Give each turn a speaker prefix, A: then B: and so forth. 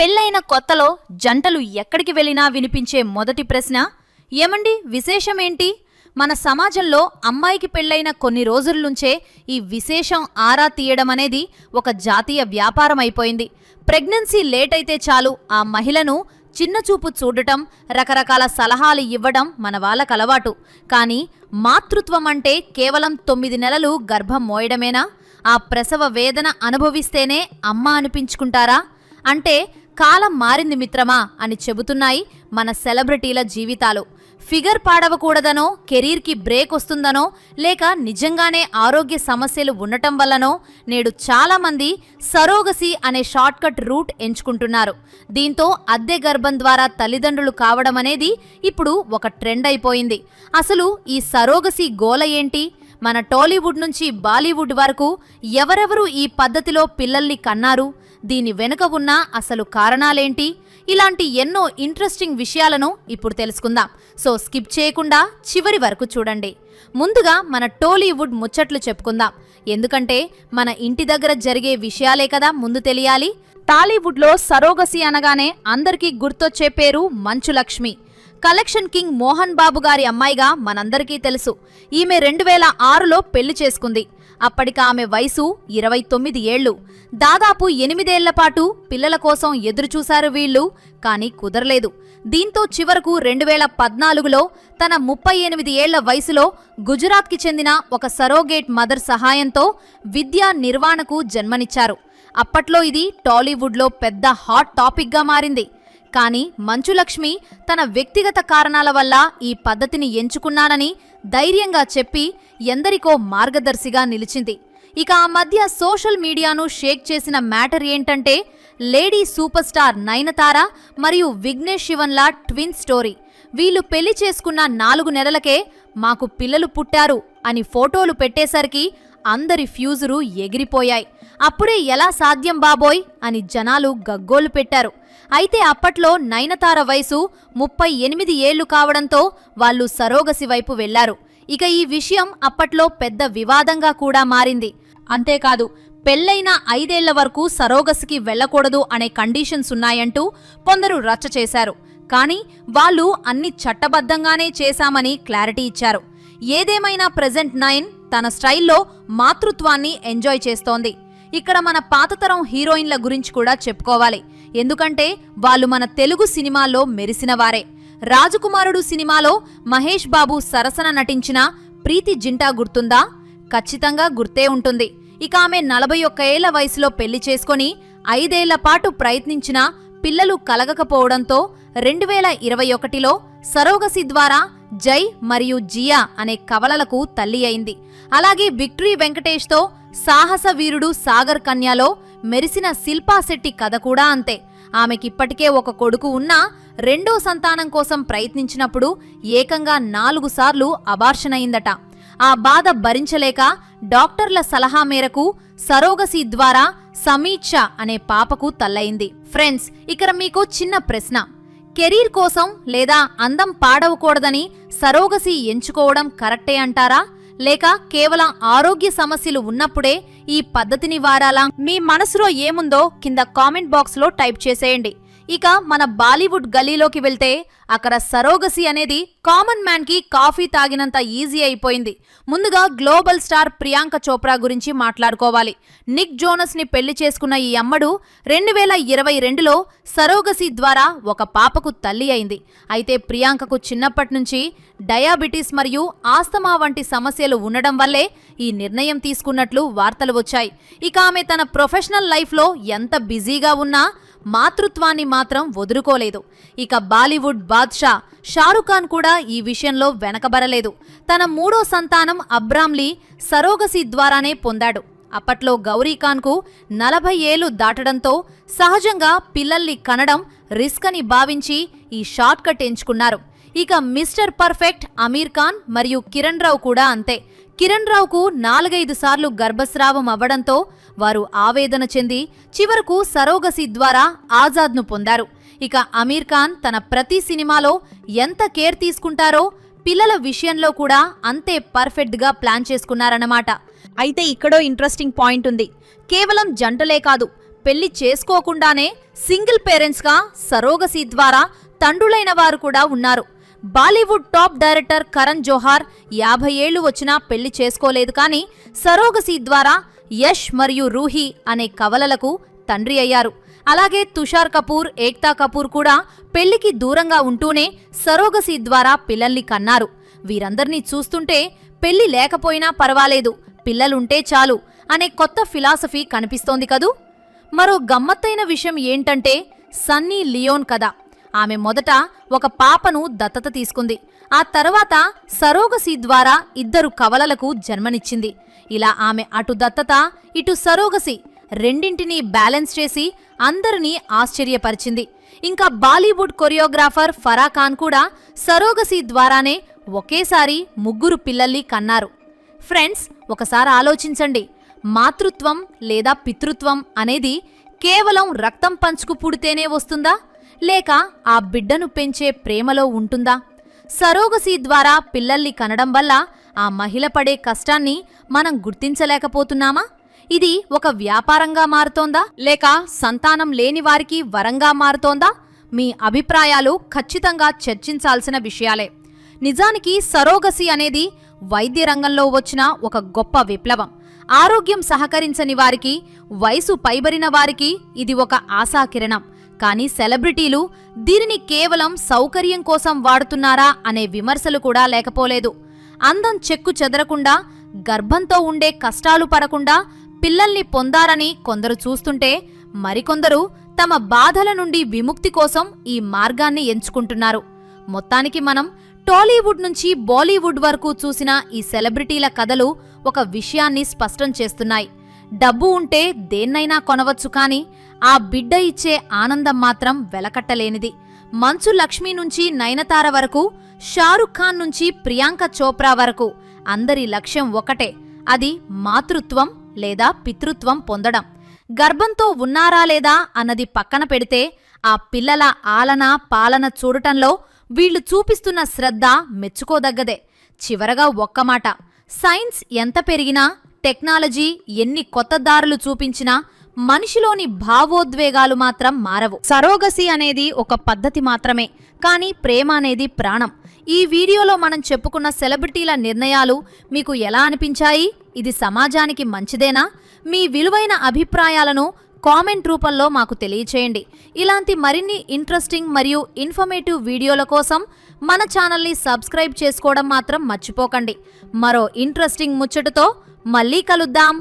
A: పెళ్లైన కొత్తలో జంటలు ఎక్కడికి వెళ్ళినా వినిపించే మొదటి ప్రశ్న, ఏమండి విశేషమేంటి? మన సమాజంలో అమ్మాయికి పెళ్లైన కొన్ని రోజుల నుంచే ఈ విశేషం ఆరా తీయడం అనేది ఒక జాతీయ వ్యాపారం అయిపోయింది. ప్రెగ్నెన్సీ లేట్ అయితే చాలు ఆ మహిళను చిన్నచూపు చూడటం, రకరకాల సలహాలు ఇవ్వడం మన వాళ్ళకు అలవాటు. కానీ మాతృత్వం అంటే కేవలం 9 నెలలు గర్భం మోయడమేనా? ఆ ప్రసవ వేదన అనుభవిస్తేనే అమ్మ అనిపించుకుంటారా? అంటే కాలం మారింది మిత్రమా అని చెబుతున్నాయి మన సెలబ్రిటీల జీవితాలు. ఫిగర్ పాడవకూడదనో, కెరీర్కి బ్రేక్ వస్తుందనో, లేక నిజంగానే ఆరోగ్య సమస్యలు ఉండటం వల్లనో నేడు చాలామంది సరోగసి అనే షార్ట్కట్ రూట్ ఎంచుకుంటున్నారు. దీంతో అద్దె గర్భం ద్వారా తల్లిదండ్రులు కావడం అనేది ఇప్పుడు ఒక ట్రెండ్ అయిపోయింది. అసలు ఈ సరోగసి గోల ఏంటి? మన టాలీవుడ్ నుంచి బాలీవుడ్ వరకు ఎవరెవరు ఈ పద్ధతిలో పిల్లల్ని కన్నారు? దీని వెనుక ఉన్న అసలు కారణాలేంటి? ఇలాంటి ఎన్నో ఇంట్రెస్టింగ్ విషయాలను ఇప్పుడు తెలుసుకుందాం. సో స్కిప్ చేయకుండా చివరి వరకు చూడండి. ముందుగా మన టాలీవుడ్ ముచ్చట్లు చెప్పుకుందాం. ఎందుకంటే మన ఇంటి దగ్గర జరిగే విషయాలే కదా ముందు తెలియాలి. టాలీవుడ్లో సరోగసి అనగానే అందరికీ గుర్తొచ్చే పేరు మంచు లక్ష్మి. కలెక్షన్ కింగ్ మోహన్ బాబు గారి అమ్మాయిగా మనందరికీ తెలుసు. ఈమె 2006లో పెళ్లి చేసుకుంది. అప్పటికి ఆమె వయసు 29 ఏళ్లు. దాదాపు 8 ఏళ్ల పాటు పిల్లల కోసం ఎదురుచూశారు వీళ్లు, కానీ కుదరలేదు. దీంతో చివరకు 2014లో తన 38 ఏళ్ల వయసులో గుజరాత్కి చెందిన ఒక సరోగేట్ మదర్ సహాయంతో విద్యా నిర్వాణకు జన్మనిచ్చారు. అప్పట్లో ఇది టాలీవుడ్లో పెద్ద హాట్ టాపిక్గా మారింది. కానీ మంచులక్ష్మి తన వ్యక్తిగత కారణాల వల్ల ఈ పద్ధతిని ఎంచుకున్నానని ధైర్యంగా చెప్పి ఎందరికో మార్గదర్శిగా నిలిచింది. ఇక ఆ మధ్య సోషల్ మీడియాను షేక్ చేసిన మ్యాటర్ ఏంటంటే లేడీ సూపర్ స్టార్ నయనతార మరియు విఘ్నేష్ శివన్ల ట్విన్ స్టోరీ. వీళ్ళు పెళ్లి చేసుకున్న 4 నెలలకే మాకు పిల్లలు పుట్టారు అని ఫోటోలు పెట్టేసరికి అందరి ఫ్యూజురు ఎగిరిపోయాయి. అప్పుడే ఎలా సాధ్యం బాబోయ్ అని జనాలు గగ్గోలు పెట్టారు. అయితే అప్పట్లో నయనతార వయసు 38 ఏళ్లు కావడంతో వాళ్ళు సరోగసి వైపు వెళ్లారు. ఇక ఈ విషయం అప్పట్లో పెద్ద వివాదంగా కూడా మారింది. అంతేకాదు, పెళ్లైన 5 ఏళ్ల వరకు సరోగసికి వెళ్లకూడదు అనే కండిషన్స్ ఉన్నాయంటూ కొందరు రచ్చ చేశారు. కానీ వాళ్ళు అన్ని చట్టబద్ధంగానే చేశామని క్లారిటీ ఇచ్చారు. ఏదేమైనా ప్రెజెంట్ నయన్ తన స్టైల్లో మాతృత్వాన్ని ఎంజాయ్ చేస్తోంది. ఇక్కడ మన పాతతరం హీరోయిన్ల గురించి కూడా చెప్పుకోవాలి. ఎందుకంటే వాళ్ళు మన తెలుగు సినిమాల్లో మెరిసినవారే. రాజకుమారుడు సినిమాలో మహేష్ బాబు సరసన నటించిన ప్రీతి జింటా గుర్తుందా? ఖచ్చితంగా గుర్తే ఉంటుంది. ఇక ఆమె 41 ఏళ్ల వయసులో పెళ్లి చేసుకుని 5 ఏళ్ల పాటు ప్రయత్నించినా పిల్లలు కలగకపోవడంతో 2021లో సరోగసి ద్వారా జై మరియు జియా అనే కవలలకు తల్లి అయింది. అలాగే విక్టరీ వెంకటేష్తో సాహస వీరుడు సాగర్ కన్యాలో మెరిసిన శిల్పా శెట్టి కథ కూడా అంతే. ఆమెకిప్పటికే ఒక కొడుకు ఉన్నా రెండో సంతానం కోసం ప్రయత్నించినప్పుడు ఏకంగా 4 సార్లు అబార్షన్ అయిందట. ఆ బాధ భరించలేక డాక్టర్ల సలహా మేరకు సరోగసి ద్వారా సమీక్ష అనే పాపకు తల్లయింది. ఫ్రెండ్స్, ఇక్కడ మీకు చిన్న ప్రశ్న. కెరీర్ కోసం లేదా అందం పాడవకూడదని సరోగసి ఎంచుకోవడం కరెక్టే అంటారా? లేక కేవలం ఆరోగ్య సమస్యలు ఉన్నప్పుడే ఈ పద్ధతిని వాడాలా? మీ మనసులో ఏముందో కింద కామెంట్ బాక్స్లో టైప్ చేసేయండి. ఇక మన బాలీవుడ్ గల్లీలోకి వెళ్తే అక్కడ సరోగసి అనేది కామన్ మ్యాన్ కి కాఫీ తాగినంత ఈజీ అయిపోయింది. ముందుగా గ్లోబల్ స్టార్ ప్రియాంక చోప్రా గురించి మాట్లాడుకోవాలి. నిక్ జోనస్ ని పెళ్లి చేసుకున్న ఈ అమ్మడు 2022లో సరోగసి ద్వారా ఒక పాపకు తల్లి అయింది. అయితే ప్రియాంకకు చిన్నప్పటి నుంచి డయాబెటీస్ మరియు ఆస్తమా వంటి సమస్యలు ఉండడం వల్లే ఈ నిర్ణయం తీసుకున్నట్లు వార్తలు వచ్చాయి. ఇక ఆమె తన ప్రొఫెషనల్ లైఫ్లో ఎంత బిజీగా ఉన్నా మాతృత్వాన్ని మాత్రం వదులుకోలేదు. ఇక బాలీవుడ్ బాద్షా షారుఖ్ ఖాన్ కూడా ఈ విషయంలో వెనకబడలేదు. తన 3వ సంతానం అబ్రామ్లీ సరోగసి ద్వారానే పొందాడు. అప్పట్లో గౌరీ ఖాన్కు 40 ఏళ్లు దాటడంతో సహజంగా పిల్లల్ని కనడం రిస్క్ అని భావించి ఈ షార్ట్ కట్ ఎంచుకున్నారు. ఇక మిస్టర్ పర్ఫెక్ట్ అమీర్ ఖాన్ మరియు కిరణ్ రావు కూడా అంతే. కిరణ్ రావుకు 4-5 సార్లు గర్భస్రావం అవ్వడంతో వారు ఆవేదన చెంది చివరకు సరోగసి ద్వారా ఆజాద్ను పొందారు. ఇక అమీర్ ఖాన్ తన ప్రతి సినిమాలో ఎంత కేర్ తీసుకుంటారో పిల్లల విషయంలో కూడా అంతే పర్ఫెక్ట్గా ప్లాన్ చేసుకున్నారన్నమాట. అయితే ఇక్కడో ఇంట్రెస్టింగ్ పాయింట్ ఉంది. కేవలం జంటలే కాదు, పెళ్లి చేసుకోకుండానే సింగిల్ పేరెంట్స్గా సరోగసీ ద్వారా తండ్రులైన వారు కూడా ఉన్నారు. బాలీవుడ్ టాప్ డైరెక్టర్ కరణ్ జోహార్ 50 ఏళ్లు వచ్చినా పెళ్లి చేసుకోలేదు, కానీ సరోగసీ ద్వారా యష్ మరియు రూహీ అనే కవలలకు తండ్రి అయ్యారు. అలాగే తుషార్ కపూర్, ఏక్తా కపూర్ కూడా పెళ్లికి దూరంగా ఉంటూనే సరోగసీ ద్వారా పిల్లల్ని కన్నారు. వీరందర్నీ చూస్తుంటే పెళ్లి లేకపోయినా పర్వాలేదు, పిల్లలుంటే చాలు అనే కొత్త ఫిలాసఫీ కనిపిస్తోంది కదూ. మరో గమ్మత్తైన విషయం ఏంటంటే సన్నీ లియోన్ కథ. ఆమె మొదట ఒక పాపను దత్తత తీసుకుంది. ఆ తర్వాత సరోగసీ ద్వారా 2 కవలలకు జన్మనిచ్చింది. ఇలా ఆమె అటు దత్తత, ఇటు సరోగసీ రెండింటినీ బ్యాలెన్స్ చేసి అందరినీ ఆశ్చర్యపరిచింది. ఇంకా బాలీవుడ్ కొరియోగ్రాఫర్ ఫరా ఖాన్ కూడా సరోగసీ ద్వారానే ఒకేసారి 3 పిల్లల్ని కన్నారు. ఫ్రెండ్స్, ఒకసారి ఆలోచించండి. మాతృత్వం లేదా పితృత్వం అనేది కేవలం రక్తం పంచుకు పుడితేనే వస్తుందా, లేక ఆ బిడ్డను పెంచే ప్రేమలో ఉంటుందా? సరోగసీ ద్వారా పిల్లల్ని కనడం వల్ల ఆ మహిళ పడే కష్టాన్ని మనం గుర్తించలేకపోతున్నామా? ఇది ఒక వ్యాపారంగా మారుతోందా, లేక సంతానం లేని వారికి వరంగా మారుతోందా? మీ అభిప్రాయాలు ఖచ్చితంగా చర్చించాల్సిన విషయాలే. నిజానికి సరోగసీ అనేది వైద్య రంగంలో వచ్చిన ఒక గొప్ప విప్లవం. ఆరోగ్యం సహకరించని వారికి, వయసు పైబడిన వారికి ఇది ఒక ఆశాకిరణం. కానీ సెలబ్రిటీలు దీనిని కేవలం సౌకర్యం కోసం వాడుతున్నారా అనే విమర్శలు కూడా లేకపోలేదు. అందం చెక్కు చెదరకుండా, గర్భంతో ఉండే కష్టాలు పడకుండా పిల్లల్ని పొందారని కొందరు చూస్తుంటే, మరికొందరు తమ బాధల నుండి విముక్తి కోసం ఈ మార్గాన్ని ఎంచుకుంటున్నారు. మొత్తానికి మనం టాలీవుడ్ నుంచి బాలీవుడ్ వరకు చూసిన ఈ సెలబ్రిటీల కథలు ఒక విషయాన్ని స్పష్టం చేస్తున్నాయి. డబ్బు ఉంటే దేన్నైనా కొనవచ్చు, కానీ ఆ బిడ్డ ఇచ్చే ఆనందం మాత్రం వెలకట్టలేనిది. మంచు లక్ష్మి నుంచి నయనతార వరకు, షారుఖ్ ఖాన్ నుంచి ప్రియాంక చోప్రా వరకు అందరి లక్ష్యం ఒకటే, అది మాతృత్వం లేదా పితృత్వం పొందడం. గర్భంతో ఉన్నారా లేదా అన్నది పక్కన పెడితే, ఆ పిల్లల ఆలన పాలన చూడటంలో వీళ్లు చూపిస్తున్న శ్రద్ధ మెచ్చుకోదగ్గదే. చివరగా ఒక్క మాట, సైన్స్ ఎంత పెరిగినా, టెక్నాలజీ ఎన్ని కొత్త దారులు చూపించినా మనిషిలోని భావోద్వేగాలు మాత్రం మారవు. సరోగసీ అనేది ఒక పద్ధతి మాత్రమే, కానీ ప్రేమ అనేది ప్రాణం. ఈ వీడియోలో మనం చెప్పుకున్న సెలబ్రిటీల నిర్ణయాలు మీకు ఎలా అనిపించాయి? ఇది సమాజానికి మంచిదేనా? మీ విలువైన అభిప్రాయాలను కామెంట్ రూపంలో మాకు తెలియచేయండి. ఇలాంటి మరిన్ని ఇంట్రెస్టింగ్ మరియు ఇన్ఫర్మేటివ్ వీడియోల కోసం మన ఛానల్ని సబ్స్క్రైబ్ చేసుకోవడం మాత్రం మర్చిపోకండి. మరో ఇంట్రెస్టింగ్ ముచ్చటతో మళ్ళీ కలుద్దాం.